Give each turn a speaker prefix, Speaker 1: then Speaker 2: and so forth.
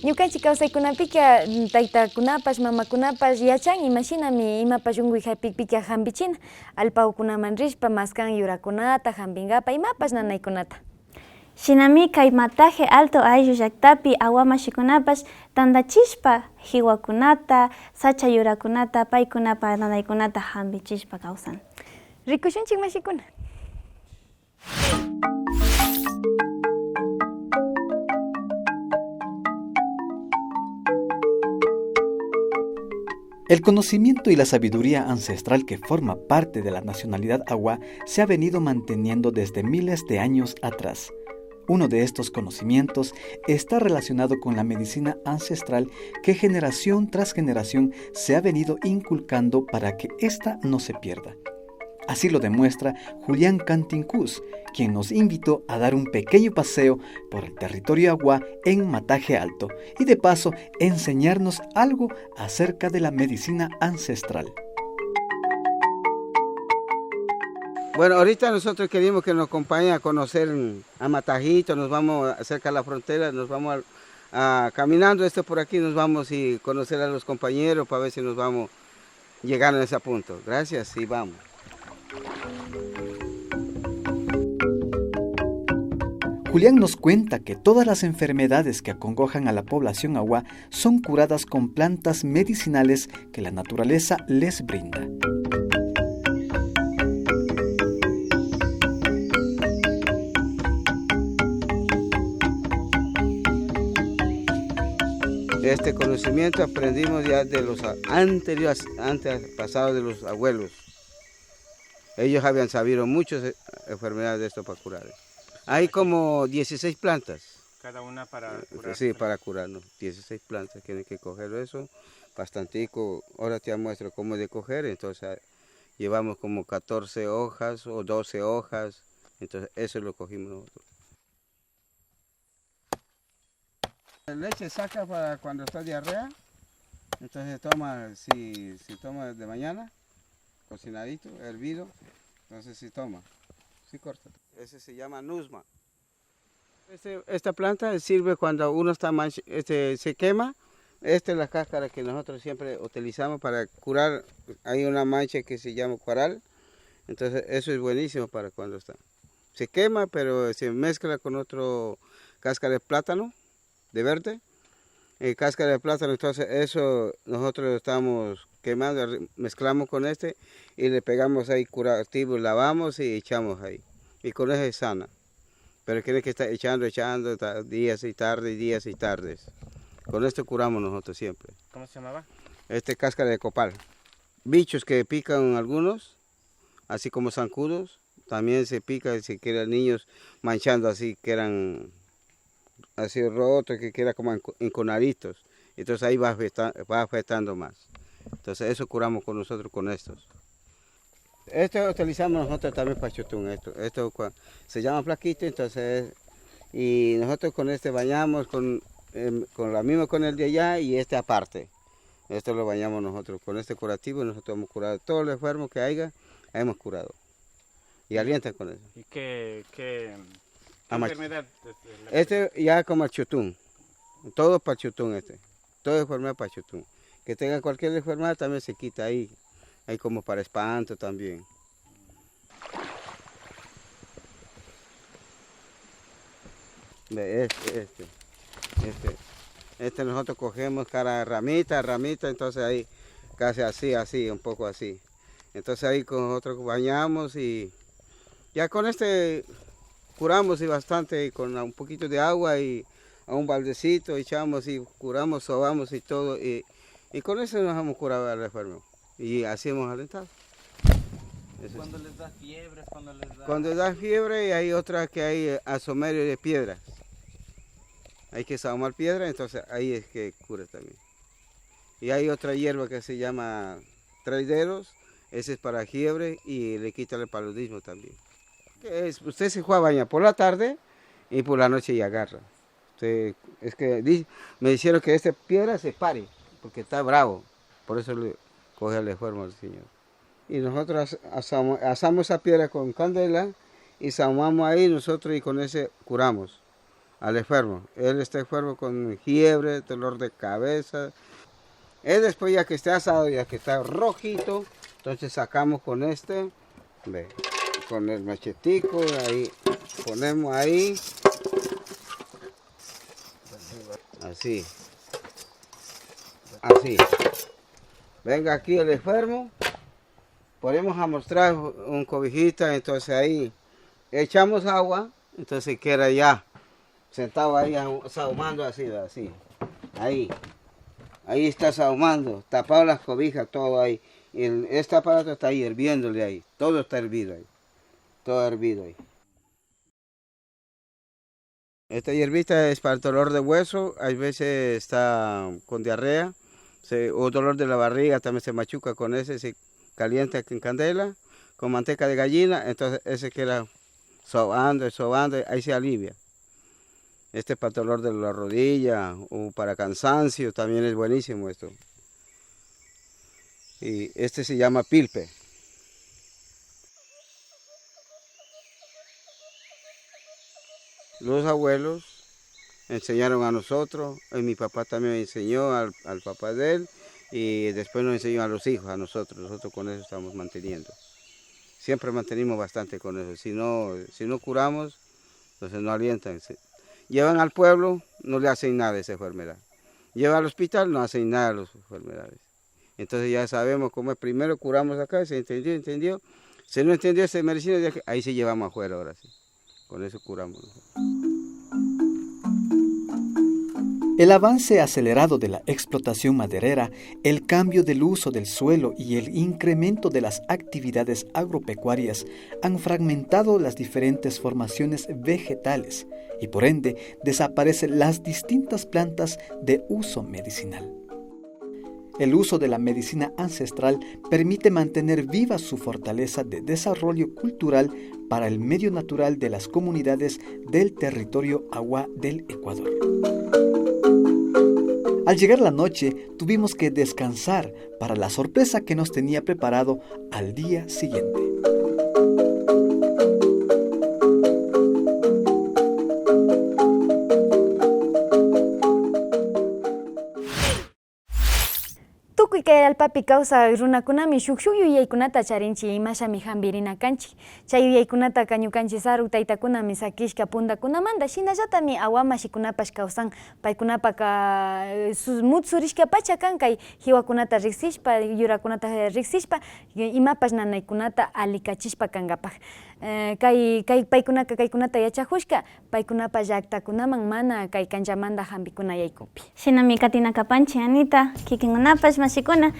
Speaker 1: Ñukanchik kawsaykunapika taytakunapas mamakunapas yachan imashinami imapas unguy pika hambichina alpawkunaman rishpa maskan yurakunata hampinkapak imapas nanaykunata.
Speaker 2: Shinami kay Mataje Alto ayllu llaktapi awamashikunapas tandachishpa hiwakunata, sacha yurakunata, paykunapa nanaykunata hambichishpa kawsan.
Speaker 1: Rikushunchik mashikuna.
Speaker 3: El conocimiento y la sabiduría ancestral que forma parte de la nacionalidad Awa se ha venido manteniendo desde miles de años atrás. Uno de estos conocimientos está relacionado con la medicina ancestral que generación tras generación se ha venido inculcando para que ésta no se pierda. Así lo demuestra Julián Cantincús, quien nos invitó a dar un pequeño paseo por el territorio Awa en Mataje Alto y de paso enseñarnos algo acerca de la medicina ancestral.
Speaker 4: Bueno, ahorita nosotros queremos que nos acompañe a conocer a Matajito, nos vamos cerca de la frontera, nos vamos caminando por aquí, nos vamos y conocer a los compañeros para ver si nos vamos llegando a ese punto. Gracias y vamos.
Speaker 3: Julián nos cuenta que todas las enfermedades que acongojan a la población Awa son curadas con plantas medicinales que la naturaleza les brinda.
Speaker 4: Este conocimiento aprendimos ya de los antepasados de los abuelos. Ellos habían sabido muchas enfermedades de esto para curar. Hay como 16 plantas.
Speaker 5: Cada una para curar.
Speaker 4: Sí, para curarnos. 16 plantas, tienen que coger eso, bastantico. Ahora te muestro cómo de coger, entonces llevamos como 14 hojas o 12 hojas, entonces eso lo cogimos nosotros. La leche saca para cuando está diarrea, entonces toma, si toma de mañana, cocinadito, hervido, entonces si toma, si corta. Ese se llama nusma. Esta planta sirve cuando uno está se quema. Esta es la cáscara que nosotros siempre utilizamos para curar. Hay una mancha que se llama cuaral, entonces eso es buenísimo para cuando está. Se quema, pero se mezcla con otro cáscara de plátano, de verde, cáscara de plátano, entonces eso nosotros estamos quemando, mezclamos con y le pegamos ahí curativo, lavamos y echamos ahí. Y con eso es sana. Pero tiene que estar echando días y tardes. Con esto curamos nosotros siempre.
Speaker 5: ¿Cómo se llamaba?
Speaker 4: Cáscara de copal. Bichos que pican algunos, así como zancudos, también se pica si quedan niños manchando así, que eran así rotos, que queda como enconaditos. Entonces ahí va afectando más. Entonces eso curamos con nosotros con estos. Esto utilizamos nosotros también para chutún. Esto se llama plaquito, entonces, y nosotros con bañamos con la misma con el de allá y aparte. Esto lo bañamos nosotros con curativo y nosotros hemos curado todos los enfermos que haya, hemos curado. Y alientan con eso.
Speaker 5: ¿Y qué enfermedad?
Speaker 4: Ya como el chutún. Todo para chutún Todo enfermedad para chutún. Que tenga cualquier enfermedad también se quita ahí. Hay como para espanto también. Nosotros cogemos cada ramita, entonces ahí casi así, un poco así. Entonces ahí con nosotros bañamos y ya con curamos y bastante, y con un poquito de agua y a un baldecito echamos y curamos, sobamos y todo. Y con eso nos hemos curado al enfermo. Y así hemos alentado.
Speaker 5: ¿Cuándo les da fiebre?
Speaker 4: Cuando da fiebre hay otra que hay asomerio de piedras. Hay que saumar piedra, entonces ahí es que cura también. Y hay otra hierba que se llama traideros, ese es para fiebre y le quita el paludismo también. Usted se juega a bañar por la tarde y por la noche y agarra. Me dijeron que esta piedra se pare, porque está bravo, por eso le coge el enfermo al señor. Y nosotros asamos esa piedra con candela y saumamos ahí nosotros y con ese curamos. al enfermo. Él está enfermo con fiebre, dolor de cabeza. Él después ya que está asado, ya que está rojito, entonces sacamos con este, ve, con el machetico, ahí ponemos ahí, así, así. Venga aquí el enfermo, ponemos a mostrar un cobijita, entonces ahí echamos agua, entonces queda ya sentado ahí sahumando así, así, ahí. Ahí está sahumando, tapado las cobijas, todo ahí. Este aparato está ahí hirviéndole ahí, todo está hervido ahí, todo hervido ahí. Esta hierbita es para el dolor de hueso, hay veces está con diarrea, o dolor de la barriga, también se machuca con ese, se calienta en candela, con manteca de gallina, entonces ese queda sobando, ahí se alivia. Este para dolor de la rodilla o para cansancio también es buenísimo esto. Y este se llama pilpe. Los abuelos enseñaron a nosotros, y mi papá también enseñó al papá de él, y después nos enseñó a los hijos, a nosotros con eso estamos manteniendo. Siempre mantenimos bastante con eso, si no curamos, entonces no alientan. Llevan al pueblo, no le hacen nada a esa enfermedad. Llevan al hospital, no hacen nada a las enfermedades. Entonces ya sabemos cómo es. Primero curamos acá, se entendió. Si no entendió esa medicina, ahí se llevamos afuera ahora sí. Con eso curamos.
Speaker 3: El avance acelerado de la explotación maderera, el cambio del uso del suelo y el incremento de las actividades agropecuarias han fragmentado las diferentes formaciones vegetales y por ende desaparecen las distintas plantas de uso medicinal. El uso de la medicina ancestral permite mantener viva su fortaleza de desarrollo cultural para el medio natural de las comunidades del territorio Agua del Ecuador. Al llegar la noche, tuvimos que descansar para la sorpresa que nos tenía preparado al día siguiente.
Speaker 1: Tukuy al papi causa runakunami shukshuk yuyaykunata charinchi imashami hambirina kanchik. Chay yuyaykunata kañukanchik saru taytakunami sakishka pundakunamanta shinallatami awamashikunapash kawsan paykunapaka mutsurishka pacha kan kay hiwakunata riksishpa yurakunata riksishpa imapash nanaykunata alikachishpa kankapak. Kay paykunaka kaykunata yachakushka paykunapa llaktakunaman mana kay kanchamanta hampikuna yaykupi.
Speaker 2: Shinami katinakapanchik Anita, kikinkunapash mashikuna.